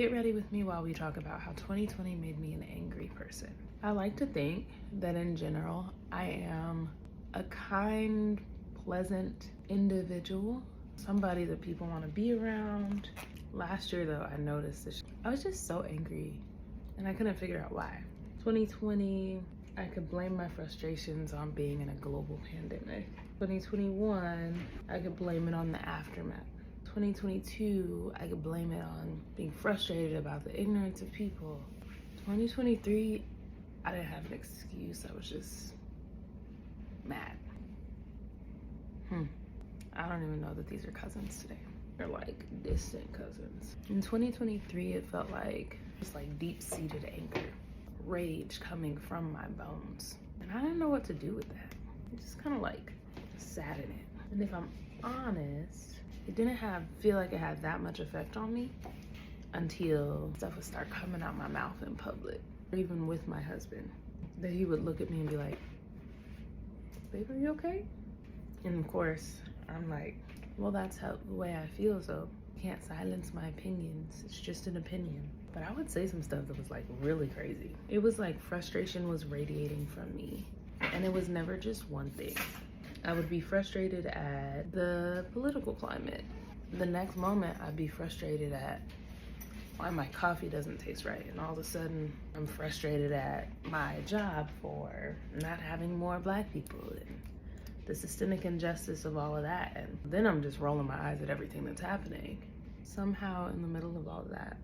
Get ready with me while we talk about how 2020 made me an angry person. I like to think that in general, I am a kind, pleasant individual, somebody that people want to be around. Last year though, I noticed that I was just so angry and I couldn't figure out why. 2020, I could blame my frustrations on being in a global pandemic. 2021, I could blame it on the aftermath. 2022, I could blame it on being frustrated about the ignorance of people. 2023, I didn't have an excuse. I was just mad. I don't even know that these are cousins today. They're like distant cousins. In 2023, it felt like just like deep-seated anger, rage coming from my bones. And I didn't know what to do with that. I just kind of like sat in it. And if I'm honest, it didn't feel like it had that much effect on me until stuff would start coming out my mouth in public, or even with my husband, that he would look at me and be like, babe, are you okay? And of course, I'm like, well, that's the way I feel, so you can't silence my opinions. It's just an opinion. But I would say some stuff that was like really crazy. It was like frustration was radiating from me, and it was never just one thing. I would be frustrated at the political climate. The next moment, I'd be frustrated at why my coffee doesn't taste right. And all of a sudden, I'm frustrated at my job for not having more Black people and the systemic injustice of all of that. And then I'm just rolling my eyes at everything that's happening. Somehow in the middle of all of that,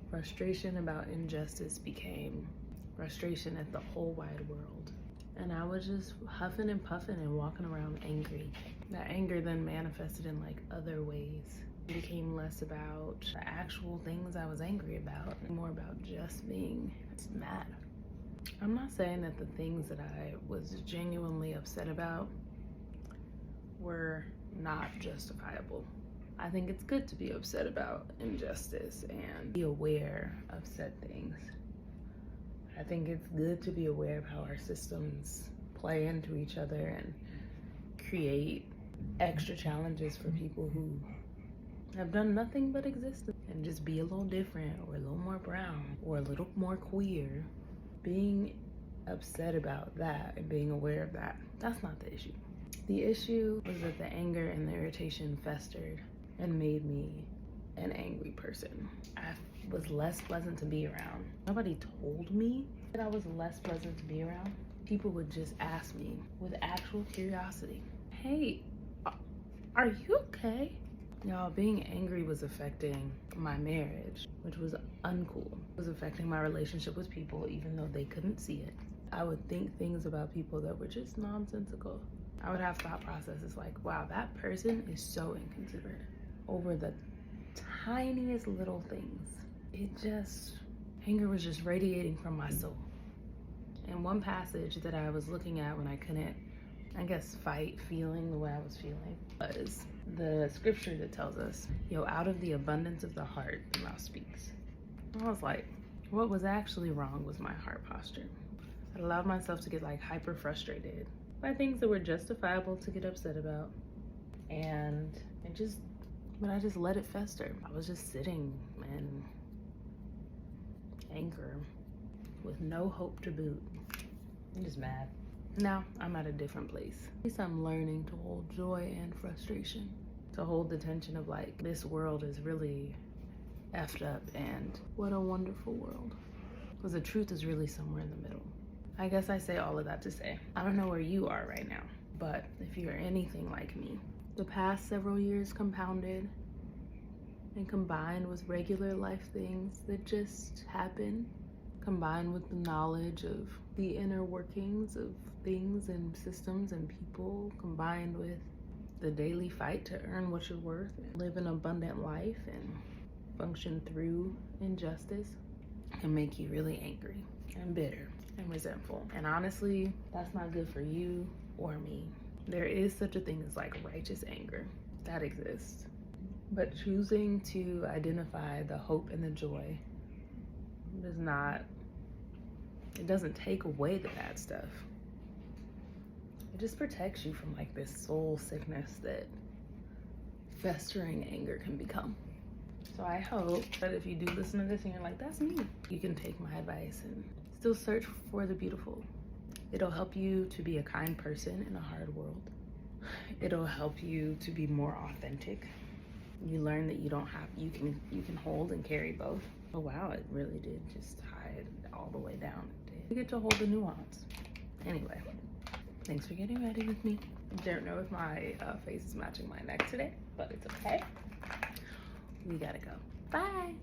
frustration about injustice became frustration at the whole wide world. And I was just huffing and puffing and walking around angry. That anger then manifested in like other ways. It became less about the actual things I was angry about, and more about just being mad. I'm not saying that the things that I was genuinely upset about were not justifiable. I think it's good to be upset about injustice and be aware of said things. I think it's good to be aware of how our systems play into each other and create extra challenges for people who have done nothing but exist, and just be a little different or a little more brown or a little more queer. Being upset about that and being aware of that, that's not the issue. The issue was that the anger and the irritation festered and made me an angry person. I was less pleasant to be around. Nobody told me that I was less pleasant to be around. People would just ask me with actual curiosity, hey, are you okay? Y'all, being angry was affecting my marriage, which was uncool. It was affecting my relationship with people, even though they couldn't see it. I would think things about people that were just nonsensical. I would have thought processes like, wow, that person is so inconsiderate over the tiniest little things. Anger was just radiating from my soul. And one passage that I was looking at when I couldn't, I guess, fight feeling the way I was feeling was the scripture that tells us, out of the abundance of the heart, the mouth speaks. And I was like, what was actually wrong was my heart posture. I allowed myself to get like hyper frustrated by things that were justifiable to get upset about. But I just let it fester. I was just sitting in anger with no hope to boot. I'm just mad. Now I'm at a different place. At least I'm learning to hold joy and frustration, to hold the tension of like, this world is really effed up and what a wonderful world. Because the truth is really somewhere in the middle. I guess I say all of that to say, I don't know where you are right now, but if you're anything like me, the past several years compounded and combined with regular life things that just happen, combined with the knowledge of the inner workings of things and systems and people, combined with the daily fight to earn what you're worth and live an abundant life and function through injustice, can make you really angry and bitter and resentful. And honestly, that's not good for you or me. There is such a thing as like righteous anger that exists, but choosing to identify the hope and the joy it doesn't take away the bad stuff. It just protects you from like this soul sickness that festering anger can become. So I hope that if you do listen to this and you're like, that's me, you can take my advice and still search for the beautiful. It'll help you to be a kind person in a hard world. It'll help you to be more authentic. You learn that you don't have, you can hold and carry both. Oh wow, it really did just hide all the way down. It did. You get to hold the nuance. Anyway, thanks for getting ready with me. Don't know if my face is matching my neck today, but it's okay. We gotta go. Bye.